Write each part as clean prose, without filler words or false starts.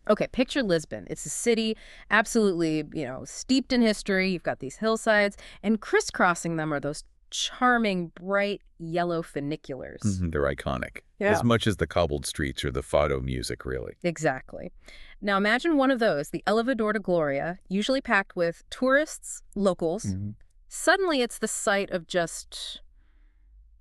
Okay, picture Lisbon. It's a city absolutely, steeped in history. You've got these hillsides, and crisscrossing them are those charming, bright yellow funiculars. They're iconic. Yeah. As much as the cobbled streets or the fado music, really. Exactly. Now imagine one of those, the Elevador da Glória, usually packed with tourists, locals. Suddenly it's the site of just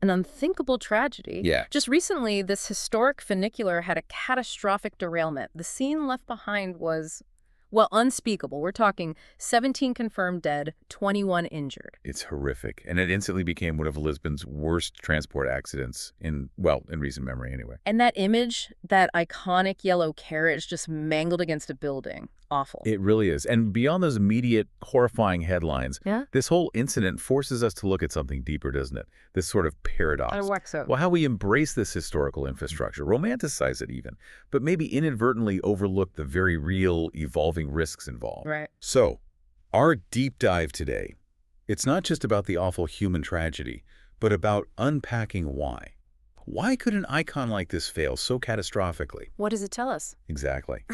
an unthinkable tragedy. Yeah. Just recently, this historic funicular had a catastrophic derailment. The scene left behind was, well, unspeakable. We're talking 17 confirmed dead, 21 injured. It's horrific. And it instantly became one of Lisbon's worst transport accidents in recent memory anyway. And that image, that iconic yellow carriage just mangled against a building. Awful. It really is. And beyond those immediate, horrifying headlines, this whole incident forces us to look at something deeper, doesn't it? This sort of paradox. I work so. Well, how we embrace this historical infrastructure, romanticize it even, but maybe inadvertently overlook the very real, evolving risks involved. Right. So, our deep dive today, it's not just about the awful human tragedy, but about unpacking why. Why could an icon like this fail so catastrophically? What does it tell us? Exactly.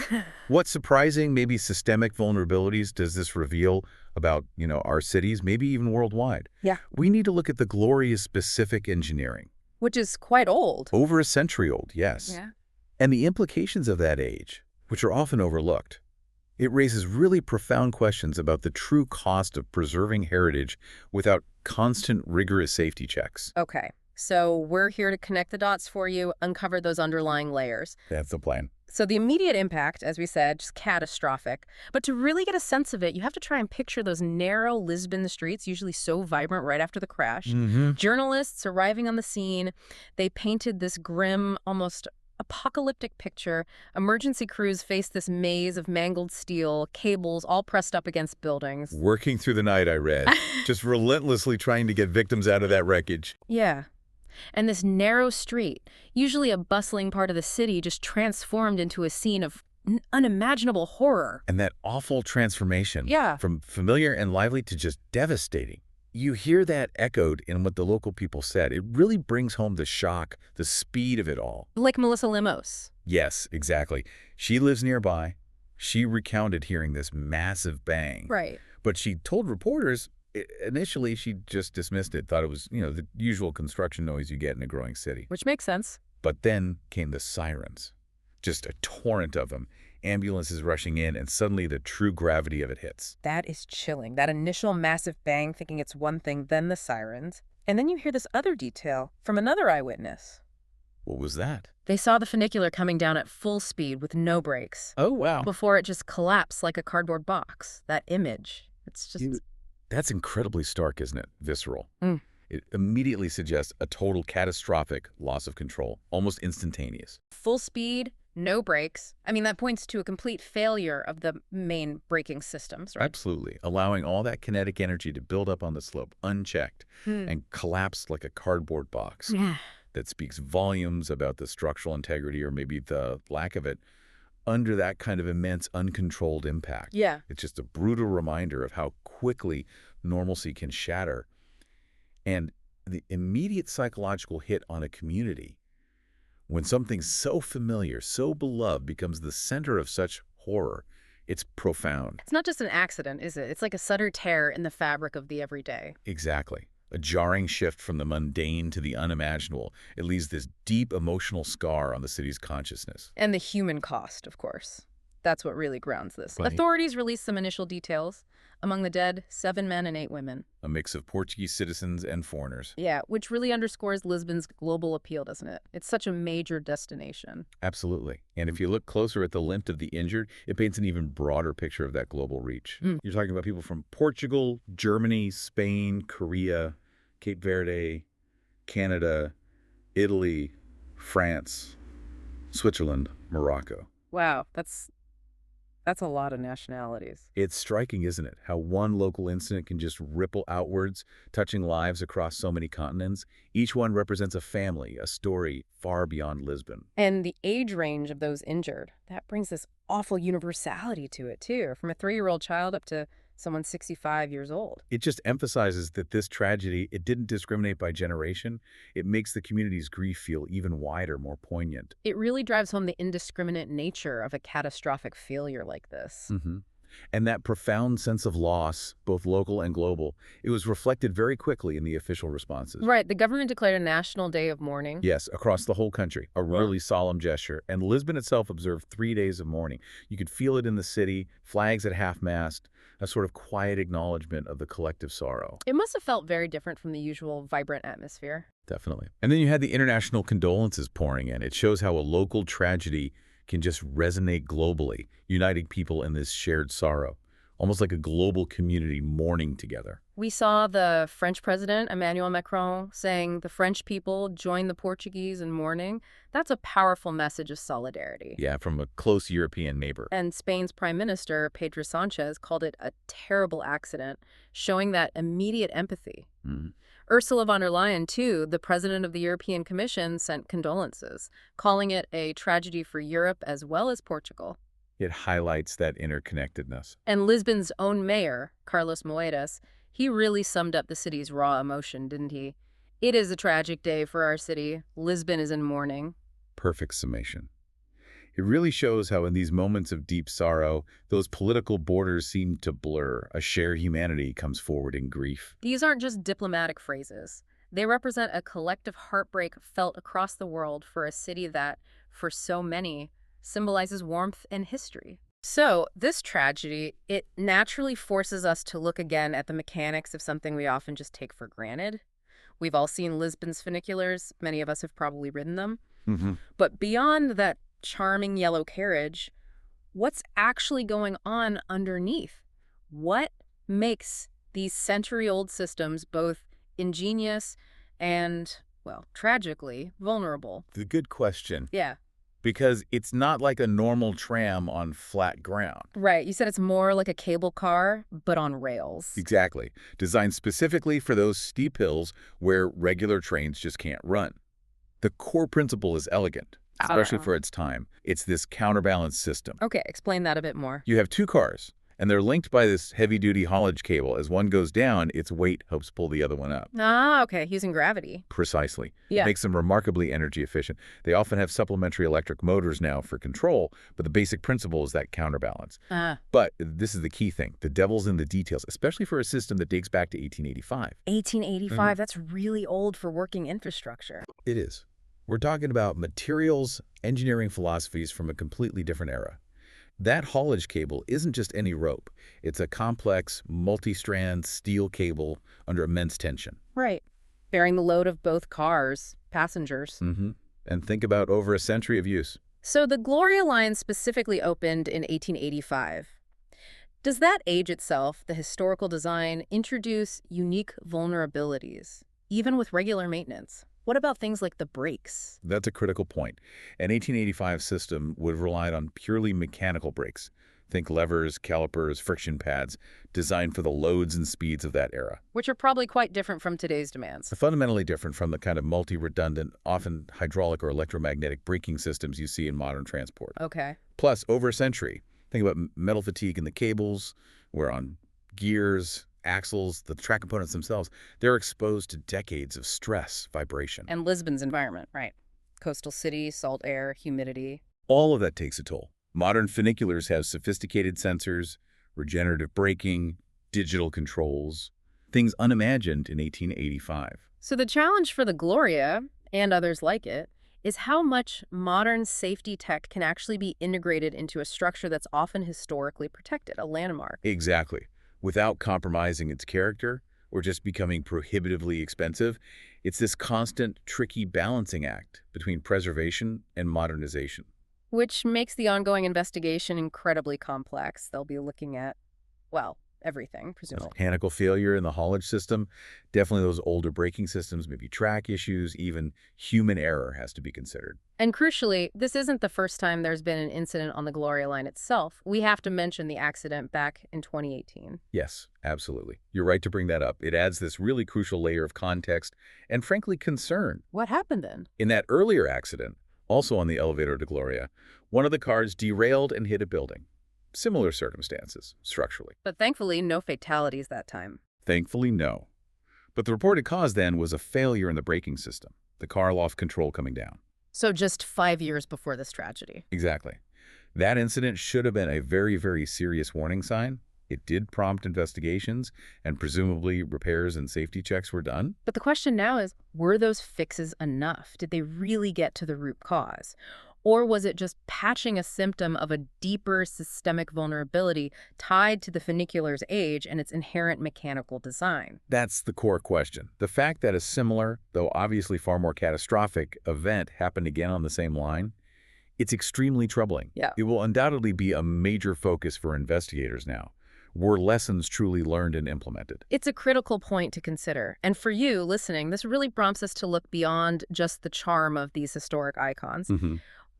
What surprising, maybe systemic vulnerabilities does this reveal about, our cities, maybe even worldwide? Yeah. We need to look at the glorious specific engineering. Which is quite old. Over a century old, yes. Yeah. And the implications of that age, which are often overlooked. It raises really profound questions about the true cost of preserving heritage without constant, rigorous safety checks. Okay. So we're here to connect the dots for you, uncover those underlying layers. That's the plan. So the immediate impact, as we said, just catastrophic. But to really get a sense of it, you have to try and picture those narrow Lisbon streets, usually so vibrant right after the crash. Journalists arriving on the scene, they painted this grim, almost apocalyptic picture. Emergency crews faced this maze of mangled steel, cables all pressed up against buildings. Working through the night, I read. Just relentlessly trying to get victims out of that wreckage. Yeah. And this narrow street, usually a bustling part of the city, just transformed into a scene of unimaginable horror. And that awful transformation. Yeah. From familiar and lively to just devastating. You hear that echoed in what the local people said. It really brings home the shock, the speed of it all. Like Melissa Limos. Yes, exactly. She lives nearby. She recounted hearing this massive bang. Right. But she told reporters, initially she just dismissed it, thought it was, the usual construction noise you get in a growing city. Which makes sense. But then came the sirens. Just a torrent of them. Ambulances rushing in, and suddenly the true gravity of it hits. That is chilling. That initial massive bang, thinking it's one thing, then the sirens. And then you hear this other detail from another eyewitness. What was that? They saw the funicular coming down at full speed with no brakes. Oh, wow. Before it just collapsed like a cardboard box. That image. It's just... That's incredibly stark, isn't it? Visceral. It immediately suggests a total catastrophic loss of control, almost instantaneous. Full speed, no brakes. I mean, that points to a complete failure of the main braking systems, right? Absolutely. Allowing all that kinetic energy to build up on the slope, unchecked, and collapse like a cardboard box. Yeah. That speaks volumes about the structural integrity, or maybe the lack of it, under that kind of immense, uncontrolled impact. Yeah. It's just a brutal reminder of how quickly normalcy can shatter. And the immediate psychological hit on a community, when something so familiar, so beloved, becomes the center of such horror, it's profound. It's not just an accident, is it? It's like a sudden tear in the fabric of the everyday. Exactly. A jarring shift from the mundane to the unimaginable. It leaves this deep emotional scar on the city's consciousness. And the human cost, of course. That's what really grounds this. Right. Authorities released some initial details. Among the dead, 7 men and 8 women. A mix of Portuguese citizens and foreigners. Yeah, which really underscores Lisbon's global appeal, doesn't it? It's such a major destination. Absolutely. And if you look closer at the list of the injured, it paints an even broader picture of that global reach. You're talking about people from Portugal, Germany, Spain, Korea, Cape Verde, Canada, Italy, France, Switzerland, Morocco. Wow, that's a lot of nationalities. It's striking, isn't it? How one local incident can just ripple outwards, touching lives across so many continents. Each one represents a family, a story far beyond Lisbon. And the age range of those injured, that brings this awful universality to it, too. From a 3-year-old child up to someone 65 years old. It just emphasizes that this tragedy, it didn't discriminate by generation. It makes the community's grief feel even wider, more poignant. It really drives home the indiscriminate nature of a catastrophic failure like this. And that profound sense of loss, both local and global, it was reflected very quickly in the official responses. Right, the government declared a national day of mourning. Yes, across the whole country, a really solemn gesture. And Lisbon itself observed 3 days of mourning. You could feel it in the city, flags at half-mast, a sort of quiet acknowledgement of the collective sorrow. It must have felt very different from the usual vibrant atmosphere. Definitely. And then you had the international condolences pouring in. It shows how a local tragedy can just resonate globally, uniting people in this shared sorrow, almost like a global community mourning together. We saw the French president, Emmanuel Macron, saying the French people join the Portuguese in mourning. That's a powerful message of solidarity. Yeah, from a close European neighbor. And Spain's prime minister, Pedro Sanchez, called it a terrible accident, showing that immediate empathy. Ursula von der Leyen, too, the president of the European Commission, sent condolences, calling it a tragedy for Europe as well as Portugal. It highlights that interconnectedness. And Lisbon's own mayor, Carlos Moedas, he really summed up the city's raw emotion, didn't he? It is a tragic day for our city. Lisbon is in mourning. Perfect summation. It really shows how in these moments of deep sorrow, those political borders seem to blur. A shared humanity comes forward in grief. These aren't just diplomatic phrases. They represent a collective heartbreak felt across the world for a city that, for so many, symbolizes warmth and history. So, this tragedy, it naturally forces us to look again at the mechanics of something we often just take for granted. We've all seen Lisbon's funiculars. Many of us have probably ridden them. But beyond that charming yellow carriage, what's actually going on underneath? What makes these century-old systems both ingenious and, well, tragically vulnerable? The good question. Yeah. Because it's not like a normal tram on flat ground. Right. You said it's more like a cable car, but on rails. Exactly. Designed specifically for those steep hills where regular trains just can't run. The core principle is elegant, especially for its time. It's this counterbalance system. Okay, explain that a bit more. You have two cars, and they're linked by this heavy-duty haulage cable. As one goes down, its weight helps pull the other one up. Ah, okay, using gravity. Precisely. Yeah. It makes them remarkably energy efficient. They often have supplementary electric motors now for control, but the basic principle is that counterbalance. But this is the key thing. The devil's in the details, especially for a system that dates back to 1885. 1885, that's really old for working infrastructure. It is. We're talking about materials, engineering philosophies from a completely different era. That haulage cable isn't just any rope. It's a complex, multi-strand steel cable under immense tension. Right. Bearing the load of both cars, passengers. And think about over a century of use. So the Gloria line specifically opened in 1885. Does that age itself, the historical design, introduce unique vulnerabilities, even with regular maintenance? What about things like the brakes? That's a critical point. An 1885 system would have relied on purely mechanical brakes. Think levers, calipers, friction pads, designed for the loads and speeds of that era. Which are probably quite different from today's demands. Fundamentally different from the kind of multi-redundant, often hydraulic or electromagnetic braking systems you see in modern transport. Okay. Plus, over a century, think about metal fatigue in the cables, where on gears, axles, the track components themselves, they're exposed to decades of stress, vibration. And Lisbon's environment, right. Coastal city, salt air, humidity. All of that takes a toll. Modern funiculars have sophisticated sensors, regenerative braking, digital controls, things unimagined in 1885. So the challenge for the Gloria, and others like it, is how much modern safety tech can actually be integrated into a structure that's often historically protected, a landmark. Exactly. Without compromising its character or just becoming prohibitively expensive. It's this constant, tricky balancing act between preservation and modernization. Which makes the ongoing investigation incredibly complex. They'll be looking at, well, everything, presumably. Mechanical failure in the haulage system, definitely those older braking systems, maybe track issues, even human error has to be considered. And crucially, this isn't the first time there's been an incident on the Gloria line itself. We have to mention the accident back in 2018. Yes, absolutely. You're right to bring that up. It adds this really crucial layer of context and, frankly, concern. What happened then? In that earlier accident, also on the Elevador da Glória, one of the cars derailed and hit a building. Similar circumstances, structurally. But thankfully, no fatalities that time. Thankfully, no. But the reported cause then was a failure in the braking system. The car lost control coming down. So just 5 years before this tragedy. Exactly. That incident should have been a very, very serious warning sign. It did prompt investigations, and presumably repairs and safety checks were done. But the question now is, were those fixes enough? Did they really get to the root cause? Or was it just patching a symptom of a deeper systemic vulnerability tied to the funicular's age and its inherent mechanical design? That's the core question. The fact that a similar, though obviously far more catastrophic, event happened again on the same line, it's extremely troubling. Yeah. It will undoubtedly be a major focus for investigators now. Were lessons truly learned and implemented? It's a critical point to consider. And for you listening, this really prompts us to look beyond just the charm of these historic icons.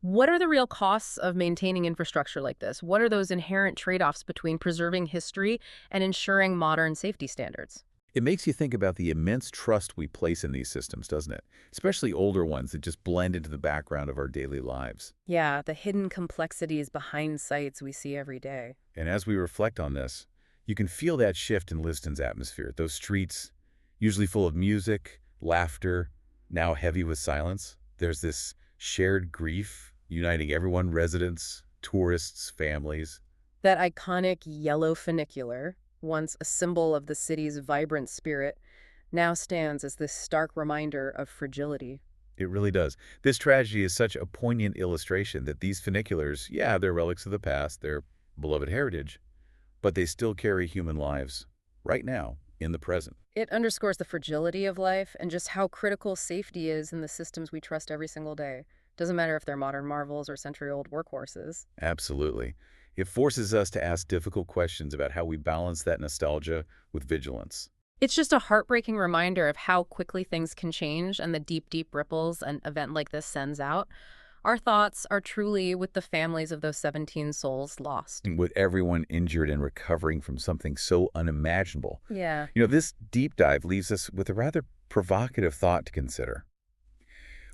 What are the real costs of maintaining infrastructure like this? What are those inherent trade-offs between preserving history and ensuring modern safety standards? It makes you think about the immense trust we place in these systems, doesn't it? Especially older ones that just blend into the background of our daily lives. Yeah, the hidden complexities behind sites we see every day. And as we reflect on this, you can feel that shift in Lisbon's atmosphere. Those streets, usually full of music, laughter, now heavy with silence. There's this shared grief uniting everyone, residents, tourists, families. That iconic yellow funicular, once a symbol of the city's vibrant spirit, now stands as this stark reminder of fragility. It really does. This tragedy is such a poignant illustration that these funiculars, yeah, they're relics of the past, they're beloved heritage, but they still carry human lives right now in the present. It underscores the fragility of life and just how critical safety is in the systems we trust every single day. Doesn't matter if they're modern marvels or century-old workhorses. Absolutely. It forces us to ask difficult questions about how we balance that nostalgia with vigilance. It's just a heartbreaking reminder of how quickly things can change and the deep, deep ripples an event like this sends out. Our thoughts are truly with the families of those 17 souls lost. With everyone injured and recovering from something so unimaginable. Yeah. This deep dive leaves us with a rather provocative thought to consider.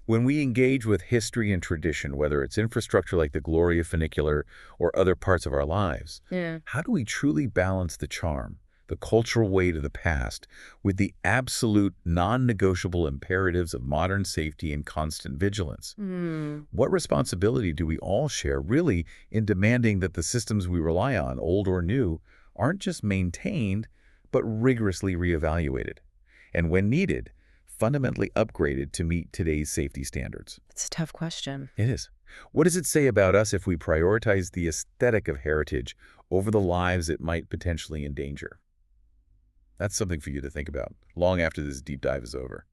When we engage with history and tradition, whether it's infrastructure like the Gloria Funicular or other parts of our lives, how do we truly balance the charm, the cultural weight of the past, with the absolute non-negotiable imperatives of modern safety and constant vigilance? What responsibility do we all share, really, in demanding that the systems we rely on, old or new, aren't just maintained, but rigorously reevaluated? And when needed, fundamentally upgraded to meet today's safety standards? It's a tough question. It is. What does it say about us if we prioritize the aesthetic of heritage over the lives it might potentially endanger? That's something for you to think about long after this deep dive is over.